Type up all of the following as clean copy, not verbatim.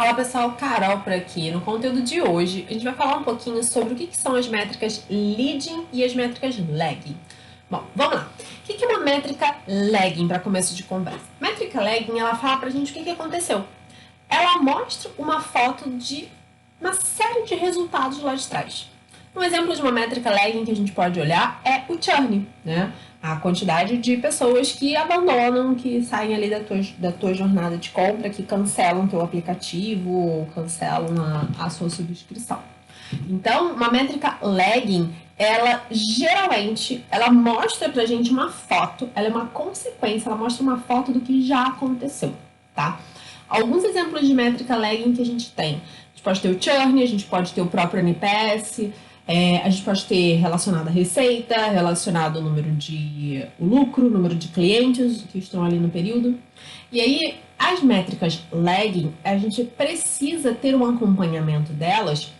Fala pessoal, Carol por aqui. No conteúdo de hoje, a gente vai falar um pouquinho sobre o que são as métricas leading e as métricas lagging. Bom, vamos lá. O que é uma métrica lagging para começo de conversa? Métrica lagging, ela fala pra gente o que aconteceu. Ela mostra uma foto de uma série de resultados lá de trás. Um exemplo de uma métrica lagging que a gente pode olhar é o churn, né? A quantidade de pessoas que abandonam, que saem ali da tua jornada de compra, que cancelam teu aplicativo ou cancelam a sua subscrição. Então, uma métrica lagging, ela geralmente, ela mostra pra gente uma foto, ela é uma consequência, ela mostra uma foto do que já aconteceu, tá? Alguns exemplos de métrica lagging que a gente tem. A gente pode ter o churn, a gente pode ter o próprio NPS, a gente pode ter relacionado a receita, relacionado ao número de o lucro, número de clientes que estão ali no período. E aí, as métricas lagging, a gente precisa ter um acompanhamento delas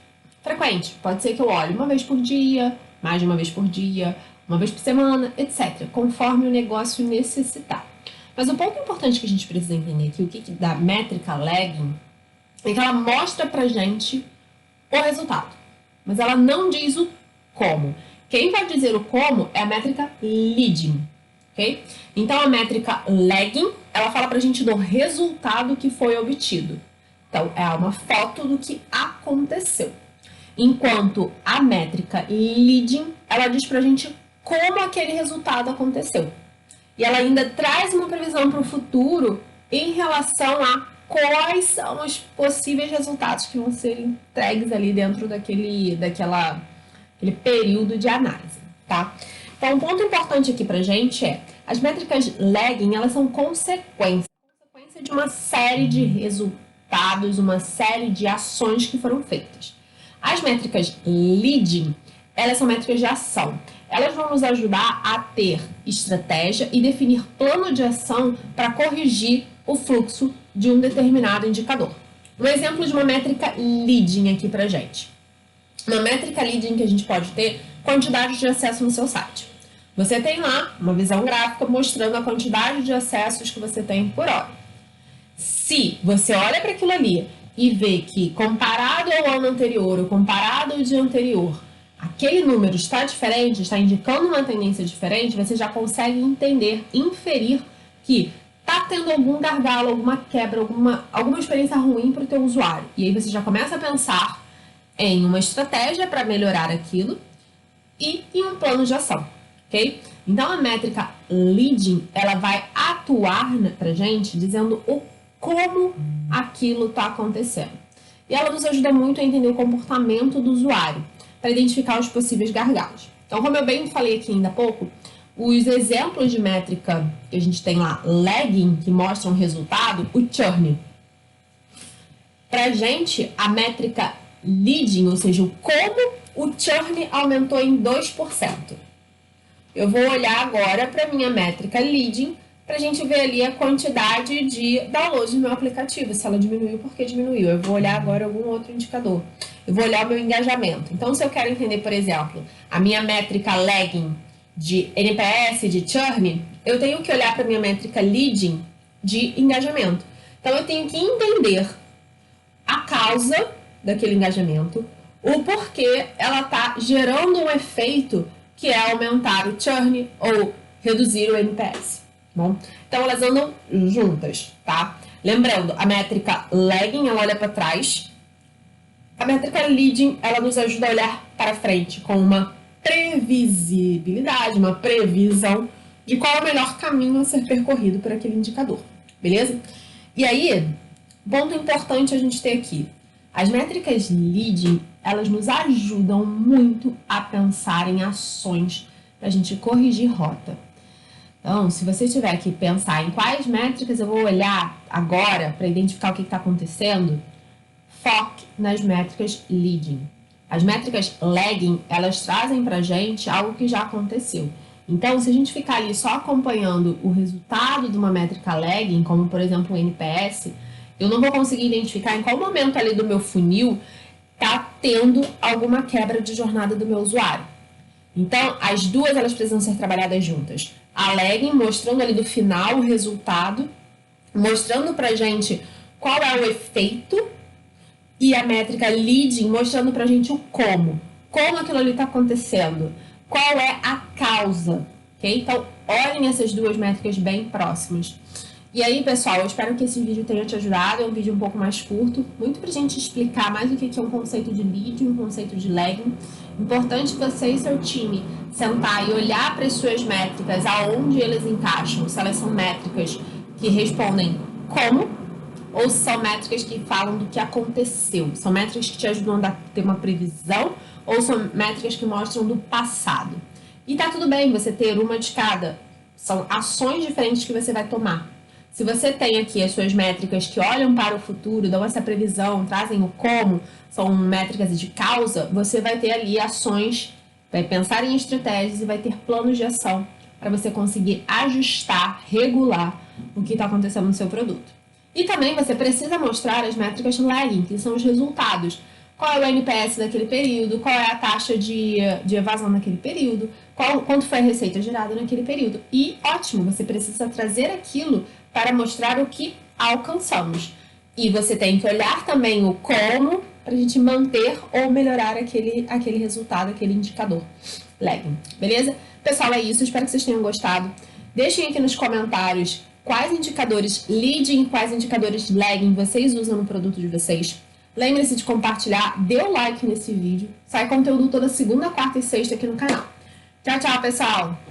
frequente. Pode ser que eu olhe uma vez por dia, mais de uma vez por dia, uma vez por semana, etc., conforme o negócio necessitar. Mas o ponto importante que a gente precisa entender aqui, o que da métrica lagging, é que ela mostra pra gente o resultado, mas ela não diz o como. Quem vai dizer o como é a métrica leading, ok? Então, a métrica lagging, ela fala pra gente do resultado que foi obtido. Então, é uma foto do que aconteceu. Enquanto a métrica leading, ela diz pra gente como aquele resultado aconteceu. E ela ainda traz uma previsão para o futuro em relação a quais são os possíveis resultados que vão ser entregues ali dentro daquele período de análise, tá? Então, um ponto importante aqui pra gente é, as métricas lagging, elas são consequência de uma série de resultados, uma série de ações que foram feitas. As métricas leading, elas são métricas de ação. Elas vão nos ajudar a ter estratégia e definir plano de ação para corrigir o fluxo de um determinado indicador. Um exemplo de uma métrica leading aqui pra gente. Uma métrica leading que a gente pode ter, quantidade de acesso no seu site. Você tem lá uma visão gráfica mostrando a quantidade de acessos que você tem por hora. Se você olha para aquilo ali e vê que comparado ao ano anterior ou comparado ao dia anterior, aquele número está diferente, está indicando uma tendência diferente, você já consegue entender, inferir que está tendo algum gargalo, alguma quebra, alguma experiência ruim para o teu usuário. E aí você já começa a pensar em uma estratégia para melhorar aquilo e em um plano de ação, ok? Então, a métrica leading, ela vai atuar para gente dizendo o como aquilo está acontecendo. E ela nos ajuda muito a entender o comportamento do usuário, para identificar os possíveis gargalos. Então, como eu bem falei aqui ainda há pouco, os exemplos de métrica que a gente tem lá, lagging, que mostram resultado, o churn. Pra gente, a métrica leading, ou seja, o como o churn aumentou em 2%. Eu vou olhar agora para minha métrica leading, para a gente ver ali a quantidade de downloads do meu aplicativo, se ela diminuiu, por que diminuiu. Eu vou olhar agora algum outro indicador. Eu vou olhar o meu engajamento. Então, se eu quero entender, por exemplo, a minha métrica lagging de NPS, de churn, eu tenho que olhar para a minha métrica leading de engajamento. Então, eu tenho que entender a causa daquele engajamento, o porquê ela está gerando um efeito que é aumentar o churn ou reduzir o NPS. Bom, então, elas andam juntas, tá? Lembrando, a métrica lagging, ela olha para trás. A métrica leading, ela nos ajuda a olhar para frente com uma previsibilidade, uma previsão de qual é o melhor caminho a ser percorrido por aquele indicador, beleza? E aí, ponto importante a gente ter aqui. As métricas leading, elas nos ajudam muito a pensar em ações para a gente corrigir rota. Então, se você tiver que pensar em quais métricas eu vou olhar agora para identificar o que está acontecendo, foque nas métricas leading. As métricas lagging, elas trazem pra gente algo que já aconteceu. Então, se a gente ficar ali só acompanhando o resultado de uma métrica lagging, como por exemplo o NPS, eu não vou conseguir identificar em qual momento ali do meu funil tá tendo alguma quebra de jornada do meu usuário. Então, as duas, elas precisam ser trabalhadas juntas. A lagging, mostrando ali do final o resultado, mostrando pra gente qual é o efeito e a métrica leading mostrando pra gente o como. Como aquilo ali está acontecendo. Qual é a causa, ok? Então, olhem essas duas métricas bem próximas. E aí, pessoal, eu espero que esse vídeo tenha te ajudado. É um vídeo um pouco mais curto, muito pra gente explicar mais o que é um conceito de lead, um conceito de lagging. Importante você e seu time sentar e olhar para as suas métricas, aonde elas encaixam, se elas são métricas que respondem como, ou são métricas que falam do que aconteceu. São métricas que te ajudam a ter uma previsão, ou são métricas que mostram do passado. E tá tudo bem você ter uma de cada. São ações diferentes que você vai tomar. Se você tem aqui as suas métricas que olham para o futuro, dão essa previsão, trazem o como, são métricas de causa, você vai ter ali ações, vai pensar em estratégias e vai ter planos de ação para você conseguir ajustar, regular o que está acontecendo no seu produto. E também você precisa mostrar as métricas lagging, que são os resultados. Qual é o NPS daquele período, qual é a taxa de evasão naquele período, quanto foi a receita gerada naquele período. E ótimo, você precisa trazer aquilo para mostrar o que alcançamos. E você tem que olhar também o como para a gente manter ou melhorar aquele resultado, aquele indicador lagging. Beleza? Pessoal, é isso. Espero que vocês tenham gostado. Deixem aqui nos comentários quais indicadores leading, quais indicadores lagging vocês usam no produto de vocês. Lembre-se de compartilhar, dê o like nesse vídeo. Sai conteúdo toda segunda, quarta e sexta aqui no canal. Tchau, tchau, pessoal!